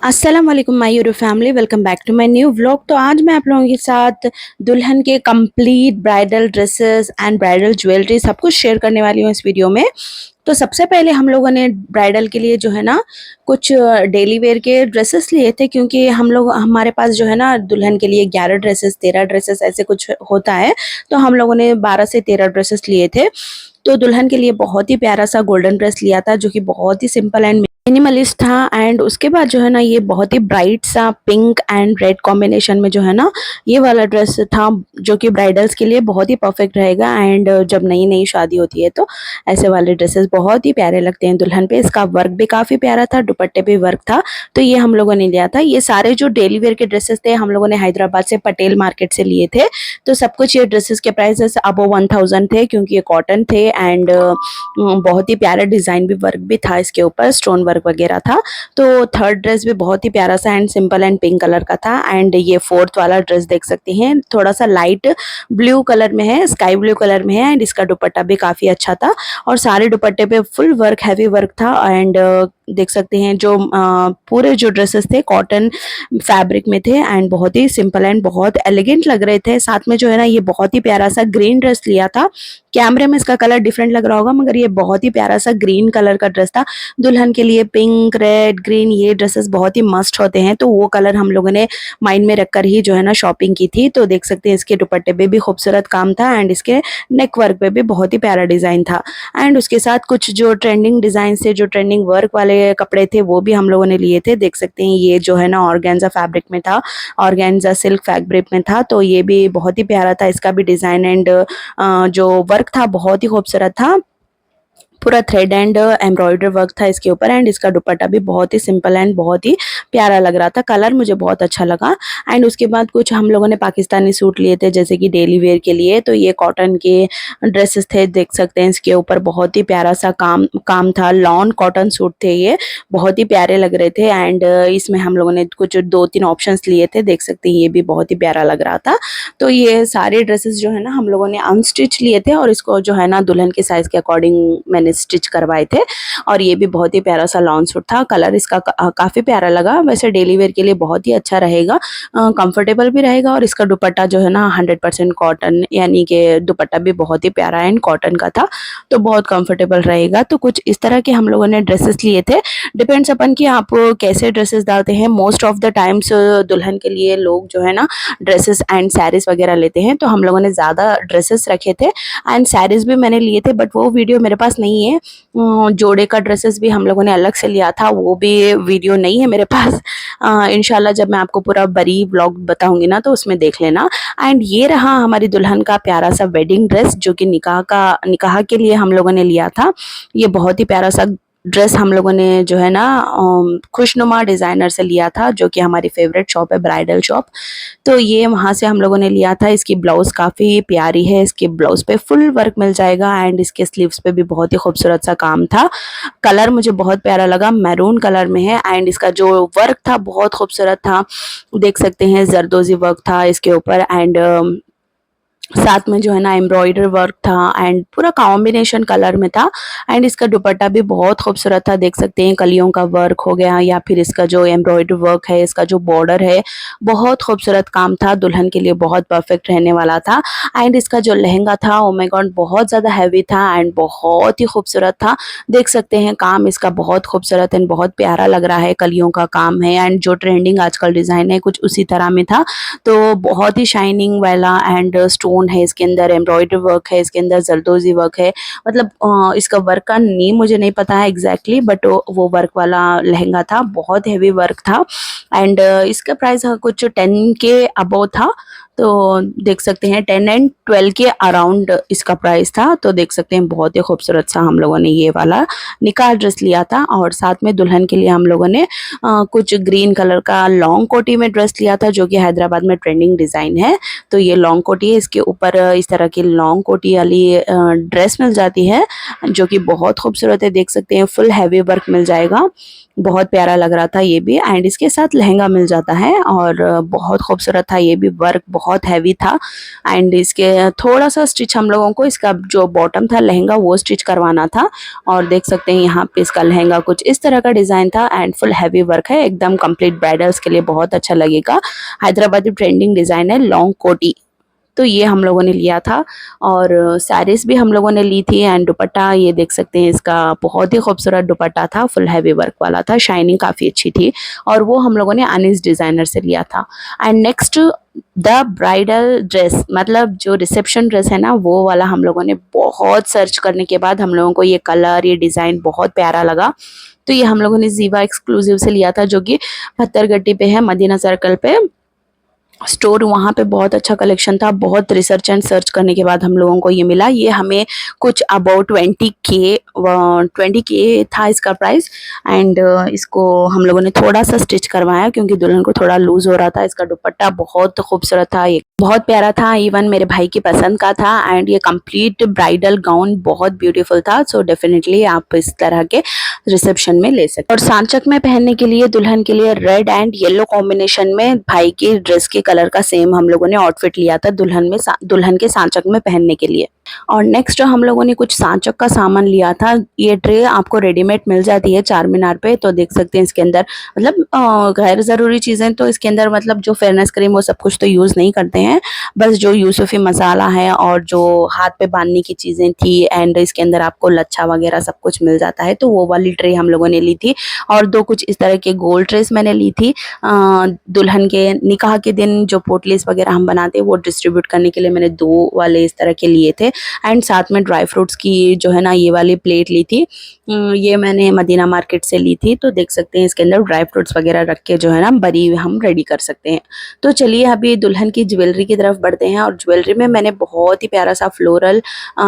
अस्सलाम वालेकुम my YouTube family, welcome back to my new vlog. तो आज मैं आप लोगों के साथ दुल्हन के complete bridal dresses and bridal jewellery सब कुछ शेयर करने वाली हूँ इस वीडियो में। तो सबसे पहले हम लोगों ने ब्राइडल के लिए जो है ना कुछ डेली वेयर के ड्रेसेस लिए थे, क्योंकि हमारे पास जो है ना दुल्हन के लिए 11 ड्रेसेस 13 ड्रेसेस ऐसे कुछ होता है। तो हम लोगों ने 12 से 13 ड्रेसेस लिए थे। तो दुल्हन के लिए बहुत ही प्यारा सा गोल्डन ड्रेस लिया था, जो कि बहुत ही सिंपल एंड मिनिमलिस्ट था। एंड उसके बाद जो है ना ये बहुत ही ब्राइट सा पिंक एंड रेड कॉम्बिनेशन में जो है ना ये वाला ड्रेस था, जो कि ब्राइडल्स के लिए बहुत ही परफेक्ट रहेगा। एंड जब नई नई शादी होती है तो ऐसे वाले ड्रेसेस बहुत ही प्यारे लगते हैं दुल्हन पे। इसका वर्क भी काफ़ी प्यारा था, दुपट्टे पे वर्क था। तो ये हम लोगों ने लिया था। ये सारे जो डेली वेयर के ड्रेसेस थे हम लोगों ने हैदराबाद से पटेल मार्केट से लिए थे। तो सब कुछ ये ड्रेसेस के प्राइसेस अबव 1000 थे, क्योंकि ये कॉटन थे। एंड बहुत ही प्यारा डिज़ाइन भी वर्क भी था, इसके ऊपर स्टोन वर्क वगैरह था। तो थर्ड ड्रेस भी बहुत ही प्यारा सा and simple and pink colour का था। एंड ये फोर्थ वाला ड्रेस देख सकते हैं, थोड़ा सा लाइट ब्लू कलर में है, स्काई ब्लू कलर में है। एंड इसका दुपट्टा भी काफ़ी अच्छा था और सारे दुपट्टे पे फुल वर्क, हैवी वर्क था। एंड देख सकते हैं जो पूरे जो ड्रेसेस थे कॉटन फैब्रिक में थे एंड बहुत ही सिंपल एंड बहुत एलिगेंट लग रहे थे। साथ में जो है ना ये बहुत ही प्यारा सा ग्रीन ड्रेस लिया था। कैमरे में इसका कलर डिफरेंट लग रहा होगा, मगर ये बहुत ही प्यारा सा ग्रीन कलर का ड्रेस था। दुल्हन के लिए पिंक, रेड, ग्रीन ये ड्रेसेस बहुत ही मस्ट होते हैं, तो वो कलर हम लोगों ने माइंड में रखकर ही जो है ना शॉपिंग की थी। तो देख सकते हैं इसके दुपट्टे पे भी खूबसूरत काम था एंड इसके नेक वर्क पे भी बहुत ही प्यारा डिज़ाइन था। एंड उसके साथ कुछ जो ट्रेंडिंग डिज़ाइन से जो ट्रेंडिंग वर्क वाले कपड़े थे वो भी हम लोगों ने लिए थे। देख सकते हैं ये जो है ना ऑर्गेन्जा फैब्रिक में था, ऑर्गेन्जा सिल्क फैब्रिक में था। तो ये भी बहुत ही प्यारा था, इसका भी डिज़ाइन एंड जो वर्क था बहुत ही खूबसूरत था। पूरा थ्रेड एंड एम्ब्रॉयडरी वर्क था इसके ऊपर। एंड इसका दुपट्टा भी बहुत ही सिंपल एंड बहुत ही प्यारा लग रहा था। कलर मुझे बहुत अच्छा लगा। एंड उसके बाद कुछ हम लोगों ने पाकिस्तानी सूट लिए थे, जैसे कि डेली वेयर के लिए। तो ये कॉटन के ड्रेसेस थे, देख सकते हैं इसके ऊपर बहुत ही प्यारा सा काम था। लॉन कॉटन सूट थे, ये बहुत ही प्यारे लग रहे थे। एंड इसमें हम लोगों ने कुछ 2-3 ऑप्शंस लिए थे, देख सकते हैं ये भी बहुत ही प्यारा लग रहा था। तो ये सारे ड्रेसेस जो है ना हम लोगों ने अनस्टिच लिए थे और इसको जो है ना दुल्हन के साइज के अकॉर्डिंग मैंने स्टिच करवाए थे। और ये भी बहुत ही प्यारा सा लॉन सूट था। कलर इसका काफ़ी प्यारा लगा। वैसे डेली वेयर के लिए बहुत ही अच्छा रहेगा, कंफर्टेबल भी रहेगा। और इसका दुपट्टा जो है ना 100% कॉटन, यानी कि दुपट्टा भी बहुत ही प्यारा एंड कॉटन का था, तो बहुत कंफर्टेबल रहेगा। तो कुछ इस तरह के हम लोगों ने ड्रेसेस लिए थे। डिपेंड्स अपन कि आप कैसे ड्रेसेस डालते हैं। मोस्ट ऑफ द टाइम्स दुल्हन के लिए लोग जो है ना ड्रेसेस एंड सैरीज वगैरह लेते हैं, तो हम लोगों ने ज़्यादा ड्रेसेस रखे थे एंड सैरीज भी मैंने लिए थे, बट वो वीडियो मेरे पास नहीं है। जोड़े का ड्रेसेस भी हम लोगों ने अलग से लिया था, वो भी वीडियो नहीं है मेरे पास। इंशाल्लाह जब मैं आपको पूरा बड़ी व्लॉग बताऊंगी ना तो उसमें देख लेना। एंड ये रहा हमारी दुल्हन का प्यारा सा वेडिंग ड्रेस, जो कि निकाह के लिए हम लोगों ने लिया था। ये बहुत ही प्यारा सा ड्रेस हम लोगों ने जो है ना खुशनुमा डिज़ाइनर से लिया था, जो कि हमारी फेवरेट शॉप है, ब्राइडल शॉप। तो ये वहाँ से हम लोगों ने लिया था। इसकी ब्लाउज़ काफ़ी प्यारी है, इसके ब्लाउज़ पे फुल वर्क मिल जाएगा एंड इसके स्लीव्स पे भी बहुत ही खूबसूरत सा काम था। कलर मुझे बहुत प्यारा लगा, मैरून कलर में है। एंड इसका जो वर्क था बहुत खूबसूरत था, देख सकते हैं जरदोजी वर्क था इसके ऊपर। एंड साथ में जो है ना एम्ब्रॉयडरी वर्क था एंड पूरा कॉम्बिनेशन कलर में था। एंड इसका दुपट्टा भी बहुत खूबसूरत था, देख सकते हैं कलियों का वर्क हो गया या फिर इसका जो एम्ब्रॉयडरी वर्क है, इसका जो बॉर्डर है, बहुत खूबसूरत काम था। दुल्हन के लिए बहुत परफेक्ट रहने वाला था। एंड इसका जो लहंगा था, ओ माय गॉड, बहुत ज़्यादा हैवी था एंड बहुत ही खूबसूरत था। देख सकते हैं काम इसका बहुत खूबसूरत एंड बहुत प्यारा लग रहा है, कलियों का काम है एंड जो ट्रेंडिंग आजकल डिज़ाइन है कुछ उसी तरह में था। तो बहुत ही शाइनिंग वाला एंड स्टोन है इसके अंदर, एम्ब्रॉयडरी वर्क है इसके अंदर, जरदोजी वर्क है। मतलब इसका वर्क का नेम मुझे नहीं पता है एग्जैक्टली, बट वो वर्क वाला लहंगा था, बहुत हैवी वर्क था। एंड इसका प्राइस कुछ 10 के अबव था। तो देख सकते हैं 10 एंड 12 के अराउंड इसका प्राइस था। तो देख सकते हैं बहुत ही खूबसूरत सा हम लोगों ने ये वाला निकाह ड्रेस लिया था। और साथ में दुल्हन के लिए हम लोगों ने कुछ ग्रीन कलर का लॉन्ग कोटी में ड्रेस लिया था, जो कि हैदराबाद में ट्रेंडिंग डिज़ाइन है। तो ये लॉन्ग कोटी है, इसके ऊपर इस तरह की लॉन्ग कोटी वाली ड्रेस मिल जाती है, जो कि बहुत खूबसूरत है। देख सकते हैं फुल हैवी वर्क मिल जाएगा, बहुत प्यारा लग रहा था ये भी। एंड इसके साथ लहंगा मिल जाता है और बहुत खूबसूरत था ये भी, वर्क बहुत बहुत हैवी था। एंड इसके थोड़ा सा स्टिच हम लोगों को इसका जो बॉटम था लहंगा वो स्टिच करवाना था। और देख सकते हैं यहाँ पे इसका लहंगा कुछ इस तरह का डिज़ाइन था एंड फुल हैवी वर्क है, एकदम कंप्लीट ब्राइडल्स के लिए बहुत अच्छा लगेगा। हैदराबादी ट्रेंडिंग डिज़ाइन है, लॉन्ग कोटी। तो ये हम लोगों ने लिया था और साड़ीज़ भी हम लोगों ने ली थी। एंड दुपट्टा ये देख सकते हैं, इसका बहुत ही खूबसूरत दुपट्टा था, फुल हैवी वर्क वाला था, शाइनिंग काफ़ी अच्छी थी और वो हम लोगों ने अनीस डिज़ाइनर से लिया था। And next the bridal dress, मतलब जो रिसेप्शन ड्रेस है ना, वो वाला हम लोगों ने बहुत सर्च करने के बाद हम लोगों को ये कलर, ये डिज़ाइन बहुत प्यारा लगा। तो ये हम लोगों ने जीवा एक्सक्लूसिव से लिया था, जो कि पत्थरगट्टी पे है, मदीना सर्कल पे स्टोर। वहाँ पे बहुत अच्छा कलेक्शन था। बहुत रिसर्च एंड सर्च करने के बाद हम लोगों को ये मिला। ये हमें कुछ अबाउट 20K था इसका प्राइस। एंड इसको हम लोगों ने थोड़ा सा स्टिच करवाया क्योंकि दुल्हन को थोड़ा लूज हो रहा था। इसका दुपट्टा बहुत खूबसूरत था, ये बहुत प्यारा था, इवन मेरे भाई की पसंद का था। एंड ये कंप्लीट ब्राइडल गाउन बहुत ब्यूटीफुल था। सो डेफिनेटली आप इस तरह के रिसेप्शन में ले सकते। और सांचक में पहनने के लिए दुल्हन के लिए रेड एंड येलो कॉम्बिनेशन में भाई की ड्रेस के कलर का सेम हम लोगों ने आउटफिट लिया था दुल्हन के सांचक में पहनने के लिए। और नेक्स्ट हम लोगों ने कुछ सांचक का सामान लिया था। ये ट्रे आपको रेडीमेड मिल जाती है चार मीनार पे, तो देख सकते हैं इसके अंदर मतलब गैर ज़रूरी चीज़ें तो इसके अंदर, मतलब जो फेयरनेस क्रीम वो सब कुछ तो यूज़ नहीं करते हैं, बस जो यूसुफी मसाला है और जो हाथ पे बांधने की चीज़ें थी। एंड इसके अंदर आपको लच्छा वगैरह सब कुछ मिल जाता है, तो वो वाली ट्रे हम लोगों ने ली थी। और दो कुछ इस तरह के गोल्ड ट्रेस मैंने ली थी। दुल्हन के निकाह के दिन जो पोटलीस वगैरह हम बनाते हैं वो डिस्ट्रीब्यूट करने के लिए मैंने दो वाले इस तरह के लिए थे। एंड साथ में ड्राई फ्रूट्स की जो है ना ये वाली प्लेट ली थी। ये मैंने मदीना मार्केट से ली थी। तो देख सकते हैं इसके अंदर ड्राई फ्रूट्स वगैरह रख के जो है ना बरी हम रेडी कर सकते हैं। तो चलिए अभी दुल्हन की ज्वेलरी की तरफ बढ़ते हैं। और ज्वेलरी में मैंने बहुत ही प्यारा सा फ्लोरल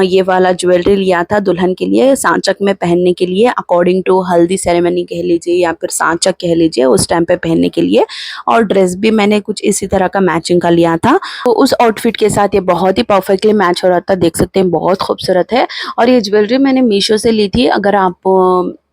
ये वाला ज्वेलरी लिया था दुल्हन के लिए सांचक में पहनने के लिए, अकॉर्डिंग टू हल्दी सेरेमनी कह लीजिए या फिर सांचक कह लीजिए, उस टाइम पे पहनने के लिए। और ड्रेस भी मैंने कुछ इसी तरह का मैचिंग का लिया था, तो उस आउटफिट के साथ ये बहुत ही परफेक्टली मैच हो रहा था। देख सकते हैं बहुत खूबसूरत है। और ये ज्वेलरी मैंने मीशो से ली थी। अगर आप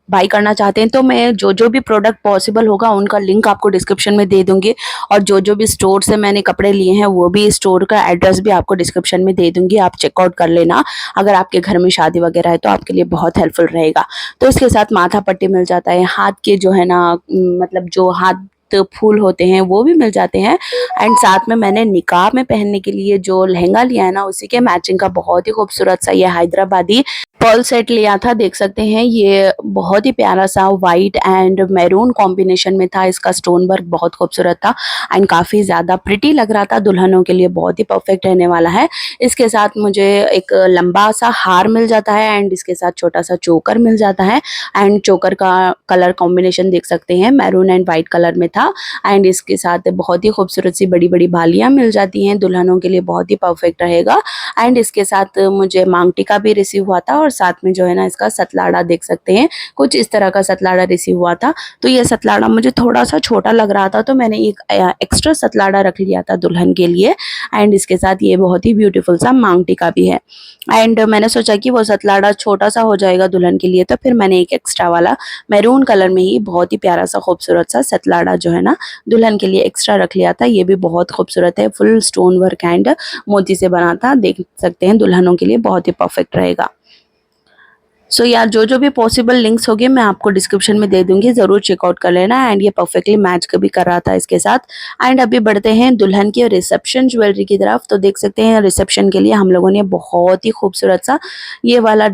बाई करना चाहते हैं तो मैं जो भी प्रोडक्ट पॉसिबल होगा उनका लिंक आपको डिस्क्रिप्शन में दे दूंगी। और जो भी स्टोर से मैंने कपड़े लिए हैं वो भी स्टोर का एड्रेस भी आपको डिस्क्रिप्शन में दे दूंगी, आप चेकआउट कर लेना। अगर आपके घर में शादी वगैरह है तो आपके लिए बहुत हेल्पफुल रहेगा। तो इसके साथ माथा पट्टी मिल जाता है, हाथ के जो है ना मतलब जो हाथ फूल होते हैं वो भी मिल जाते हैं। एंड साथ में मैंने निकाह में पहनने के लिए जो लहंगा लिया है ना उसी के मैचिंग का बहुत ही खूबसूरत सा ये हैदराबादी पर्ल सेट लिया था। देख सकते हैं ये बहुत ही प्यारा सा वाइट एंड मैरून कॉम्बिनेशन में था। इसका स्टोन वर्क बहुत खूबसूरत था एंड काफ़ी ज़्यादा प्रिटी लग रहा था। दुल्हनों के लिए बहुत ही परफेक्ट रहने वाला है। इसके साथ मुझे एक लंबा सा हार मिल जाता है एंड इसके साथ छोटा सा चोकर मिल जाता है। एंड चोकर का कलर कॉम्बिनेशन देख सकते हैं मैरून एंड वाइट कलर में था। एंड इसके साथ बहुत ही खूबसूरत सी बड़ी बड़ी बालियाँ मिल जाती हैं, दुल्हनों के लिए बहुत ही परफेक्ट रहेगा। एंड इसके साथ मुझे मांग टीका भी रिसीव हुआ था और साथ में जो है ना इसका सतलाड़ा देख सकते हैं, कुछ इस तरह का सतलाड़ा रिसीव हुआ था। तो ये सतलाड़ा मुझे थोड़ा सा छोटा लग रहा था तो मैंने एक एक्स्ट्रा सतलाड़ा रख लिया था दुल्हन के लिए। एंड इसके साथ ये बहुत ही ब्यूटीफुल सा मांग टीका भी है। एंड मैंने सोचा कि वो सतलाड़ा छोटा सा हो जाएगा दुल्हन के लिए, तो फिर मैंने एक एक्स्ट्रा वाला मैरून कलर में ही बहुत ही प्यारा सा खूबसूरत सा सतलाड़ा जो है ना दुल्हन के लिए एक्स्ट्रा रख लिया था। ये भी बहुत खूबसूरत है, फुल स्टोन वर्क एंड मोती से बना था। देख सकते हैं दुल्हनों के लिए बहुत ही परफेक्ट रहेगा। सो यार जो भी पॉसिबल लिंक्स होंगे मैं आपको डिस्क्रिप्शन में दे दूंगी, ज़रूर चेकआउट कर लेना। एंड ये परफेक्टली मैच कभी कर रहा था इसके साथ। एंड अभी बढ़ते हैं दुल्हन की रिसेप्शन ज्वेलरी की तरफ। तो देख सकते हैं रिसेप्शन के लिए हम लोगों ने बहुत ही खूबसूरत सा ये वाला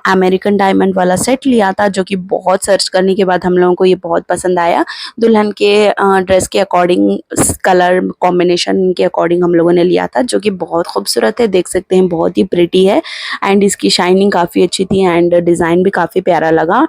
अमेरिकन डायमंड वाला सेट लिया था, जो कि बहुत सर्च करने के बाद हम लोगों को ये बहुत पसंद आया। दुल्हन के ड्रेस के अकॉर्डिंग, कलर कॉम्बिनेशन के अकॉर्डिंग हम लोगों ने लिया था, जो कि बहुत खूबसूरत है। देख सकते हैं बहुत ही प्रिटी है एंड इसकी शाइनिंग काफ़ी अच्छी थी एंड डिज़ाइन भी काफ़ी प्यारा लगा।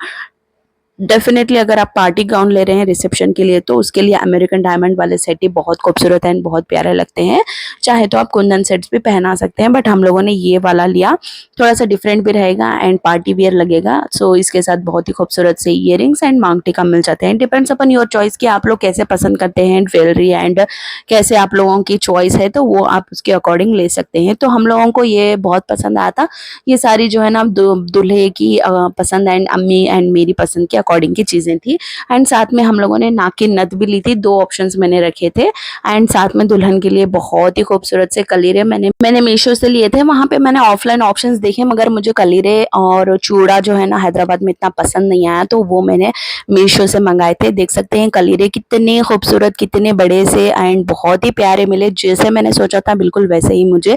डेफिनेटली अगर आप पार्टी गाउन ले रहे हैं रिसेप्शन के लिए तो उसके लिए अमेरिकन डायमंड वाले सेट ही बहुत खूबसूरत हैं, बहुत प्यारे लगते हैं। चाहे तो आप कुंदन सेट्स भी पहना सकते हैं, बट हम लोगों ने ये वाला लिया, थोड़ा सा डिफरेंट भी रहेगा एंड पार्टी वियर लगेगा। सो इसके साथ बहुत ही खूबसूरत से ईयरिंग्स एंड मांग टीका मिल जाते हैं। डिपेंड्स अपन योर चॉइस कि आप लोग कैसे पसंद करते हैं ज्वेलरी एंड कैसे आप लोगों की चॉइस है, तो वो आप उसके अकॉर्डिंग ले सकते हैं। तो हम लोगों को ये बहुत पसंद आया था। ये सारी जो है ना दूल्हे की पसंद एंड अम्मी एंड मेरी पसंद के अकॉर्डिंग की चीज़ें थी। एंड साथ में हम लोगों ने नाक की नथ भी ली थी, 2 ऑप्शंस मैंने रखे थे। एंड साथ में दुल्हन के लिए बहुत ही खूबसूरत से कलीरे मैंने मीशो से लिए थे। वहाँ पे मैंने ऑफलाइन ऑप्शंस देखे, मगर मुझे कलीरे और चूड़ा जो है ना हैदराबाद में इतना पसंद नहीं आया, तो वो मैंने मीशो से मंगाए थे। देख सकते हैं कलीरे कितने खूबसूरत, कितने बड़े से एंड बहुत ही प्यारे मिले। जैसे मैंने सोचा था बिल्कुल वैसे ही मुझे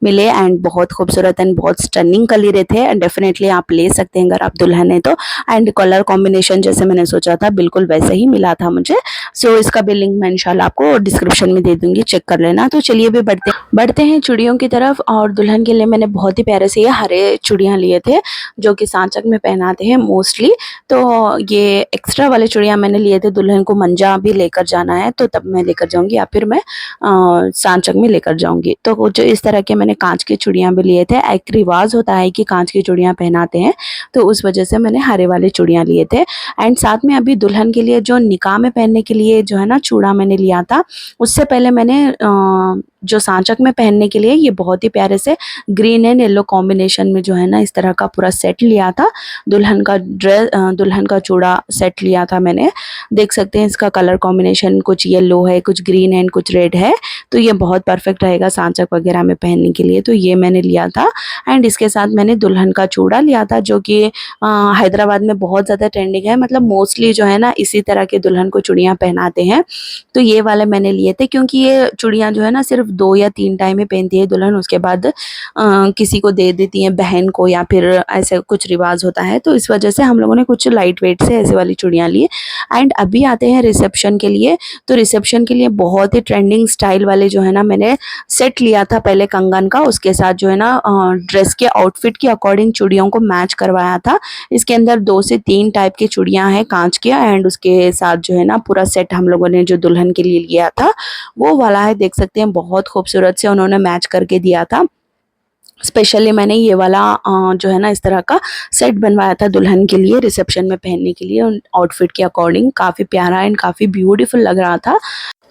मिले एंड बहुत खूबसूरत एंड बहुत स्टनिंग कलीरे थे। एंड डेफिनेटली आप ले सकते हैं अगर आप दुल्हन है तो। एंड कलर कॉम्बिनेशन जैसे मैंने सोचा था बिल्कुल वैसे ही मिला था मुझे। सो इसका भी लिंक मैं इंशाल्लाह आपको डिस्क्रिप्शन में दे दूंगी, चेक कर लेना। तो चलिए भी बढ़ते हैं चूड़ियों की तरफ। और दुल्हन के लिए मैंने बहुत ही प्यारे से ये हरे चूड़ियाँ लिए थे जो कि सांचक में पहनाते हैं मोस्टली। तो ये एक्स्ट्रा वाले चूड़ियाँ मैंने लिए थे, दुल्हन को मंजा भी लेकर जाना है तो तब मैं लेकर जाऊंगी या फिर मैं सांचक में लेकर जाऊंगी। तो कुछ इस तरह के मैंने कांच की चूड़ियाँ भी लिए थे। एक रिवाज होता है कि कांच की चूड़ियाँ पहनाते हैं, तो उस वजह से मैंने हरे वाले चूड़ियाँ लिए थे। एंड साथ में अभी दुल्हन के लिए जो निकाह में पहनने के लिए जो है ना चूड़ा मैंने लिया था, उससे पहले मैंने जो सांचक में पहनने के लिए ये बहुत ही प्यारे से ग्रीन एंड येलो कॉम्बिनेशन में जो है ना इस तरह का पूरा सेट लिया था। दुल्हन का चूड़ा सेट लिया था मैंने। देख सकते हैं इसका कलर कॉम्बिनेशन कुछ येलो है, कुछ ग्रीन एंड कुछ रेड है, तो ये बहुत परफेक्ट रहेगा सांचक वगैरह में पहनने के लिए, तो ये मैंने लिया था। एंड इसके साथ मैंने दुल्हन का चूड़ा लिया था जो कि हैदराबाद में बहुत ज़्यादा ट्रेंडिंग है। मतलब मोस्टली जो है ना इसी तरह के दुल्हन को चूड़ियाँ पहनाते हैं, तो ये वाले मैंने लिए थे क्योंकि ये चूड़ियाँ जो है ना सिर्फ 2 या 3 टाइम में पहनती है दुल्हन, उसके बाद किसी को दे देती हैं, बहन को, या फिर ऐसे कुछ रिवाज होता है। तो इस वजह से हम लोगों ने कुछ लाइट वेट से ऐसे वाली चूड़ियाँ ली। एंड अभी आते हैं रिसेप्शन के लिए। तो रिसेप्शन के लिए बहुत ही ट्रेंडिंग स्टाइल वाले जो है ना मैंने सेट लिया था पहले कंगन का, उसके साथ जो है ना ड्रेस के आउटफिट के अकॉर्डिंग चूड़ियों को मैच करवाया था। इसके अंदर 2 से 3 टाइप की चूड़ियाँ हैं कांच की, एंड उसके साथ जो है ना पूरा सेट हम लोगों ने जो दुल्हन के लिए लिया था वो वाला है। देख सकते हैं बहुत खूबसूरत से उन्होंने मैच करके दिया था। स्पेशली मैंने ये वाला जो है ना इस तरह का सेट बनवाया था दुल्हन के लिए रिसेप्शन में पहनने के लिए, आउटफिट के अकॉर्डिंग काफ़ी प्यारा एंड काफ़ी ब्यूटीफुल लग रहा था।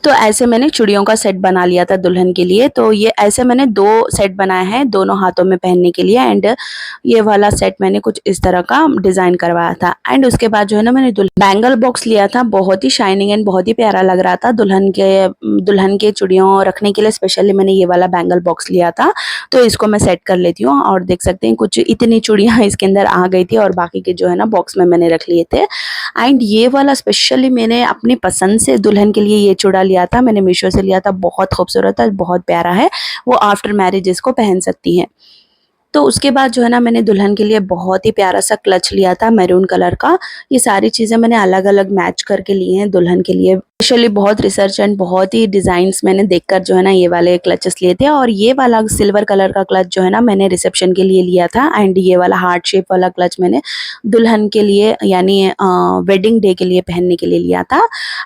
तो ऐसे मैंने चूड़ियों का सेट बना लिया था दुल्हन के लिए। तो ये ऐसे मैंने 2 सेट बनाए हैं दोनों हाथों में पहनने के लिए। एंड ये वाला सेट मैंने कुछ इस तरह का डिज़ाइन करवाया था। एंड उसके बाद जो है ना मैंने बैंगल बॉक्स लिया था, बहुत ही शाइनिंग एंड बहुत ही प्यारा लग रहा था दुल्हन के चूड़ियों रखने के लिए। स्पेशली मैंने ये वाला बैंगल बॉक्स लिया था, तो इसको मैं सेट कर लेती हूँ। और देख सकते हैं कुछ इतनी चूड़ियाँ इसके अंदर आ गई थी और बाकी के जो है ना बॉक्स में मैंने रख लिए थे। एंड ये वाला स्पेशली मैंने अपनी पसंद से दुल्हन के लिए ये चूड़ा लिया था, मैंने मीशो से लिया था, बहुत खूबसूरत है, बहुत प्यारा है। वो आफ्टर मैरिज इसको पहन सकती हैं। तो उसके बाद जो है ना मैंने दुल्हन के लिए बहुत ही प्यारा सा क्लच लिया था मैरून कलर का। ये सारी चीज़ें मैंने अलग अलग मैच करके ली हैं दुल्हन के लिए। स्पेशली बहुत रिसर्च एंड बहुत ही डिज़ाइंस मैंने देखकर जो है ना ये वाले क्लचेस लिए थे। और ये वाला सिल्वर कलर का क्लच जो है ना मैंने रिसेप्शन के लिए लिया था। एंड ये वाला हार्ट शेप वाला क्लच मैंने दुल्हन के लिए यानी वेडिंग डे के लिए पहनने के लिए लिया था।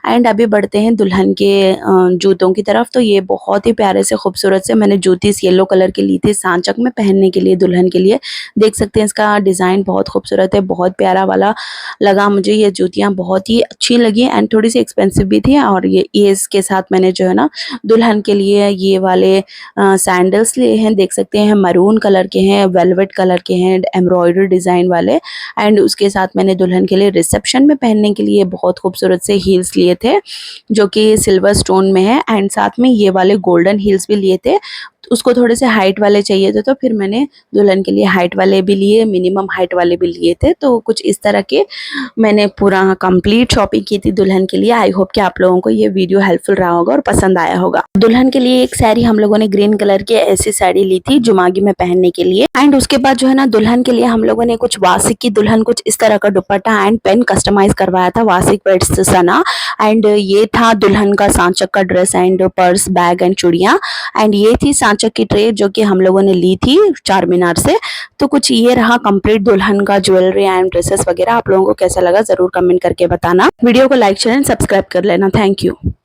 एंड अभी बढ़ते हैं दुल्हन के जूतों की तरफ। तो ये बहुत ही प्यारे से खूबसूरत से मैंने जूती इस येलो कलर की ली थी सांचक में पहनने के लिए दुल्हन के लिए। देख सकते हैं इसका डिज़ाइन बहुत खूबसूरत है, बहुत प्यारा वाला लगा मुझे। ये जूतियाँ बहुत ही अच्छी लगी एंड थोड़ी सी एक्सपेंसिव भी थी। और ये इसके साथ मैंने जो है ना दुल्हन के लिए ये वाले सैंडल्स लिए हैं, देख सकते हैं मरून कलर के हैं, वेलवेट कलर के हैं, एम्ब्रॉयडरी डिज़ाइन वाले। एंड उसके साथ मैंने दुल्हन के लिए रिसेप्शन में पहनने के लिए बहुत खूबसूरत से हील्स लिए थे जो कि सिल्वर स्टोन में है। एंड साथ में ये वाले गोल्डन हील्स भी लिए थे। उसको थोड़े से हाइट वाले चाहिए थे, तो फिर मैंने दुल्हन के लिए हाइट वाले भी लिए, मिनिमम हाइट वाले भी लिए थे। तो कुछ इस तरह के मैंने पूरा कंप्लीट शॉपिंग की थी दुल्हन के लिए। आई होप कि आप लोगों को ये वीडियो हेल्पफुल रहा होगा और पसंद आया होगा। दुल्हन के लिए एक साड़ी हम लोगों ने ग्रीन कलर की ऐसी साड़ी ली थी जुमागी में पहनने के लिए। एंड उसके बाद जो है ना दुल्हन के लिए हम लोगों ने कुछ वासिक की दुल्हन कुछ इस तरह का दुपट्टा एंड पेन कस्टमाइज करवाया था वासिक पेट्स सना। एंड ये था दुल्हन का सांचक का dress and purse, bag and चूड़ियाँ। एंड ये थी सांचक की ट्रे जो कि हम लोगों ने ली थी चार मीनार से। तो कुछ ये रहा कंप्लीट दुल्हन का ज्वेलरी एंड ड्रेसेस वगैरह। आप लोगों को कैसा लगा जरूर कमेंट करके बताना। वीडियो को लाइक शेयर एंड सब्सक्राइब कर लेना। Thank you.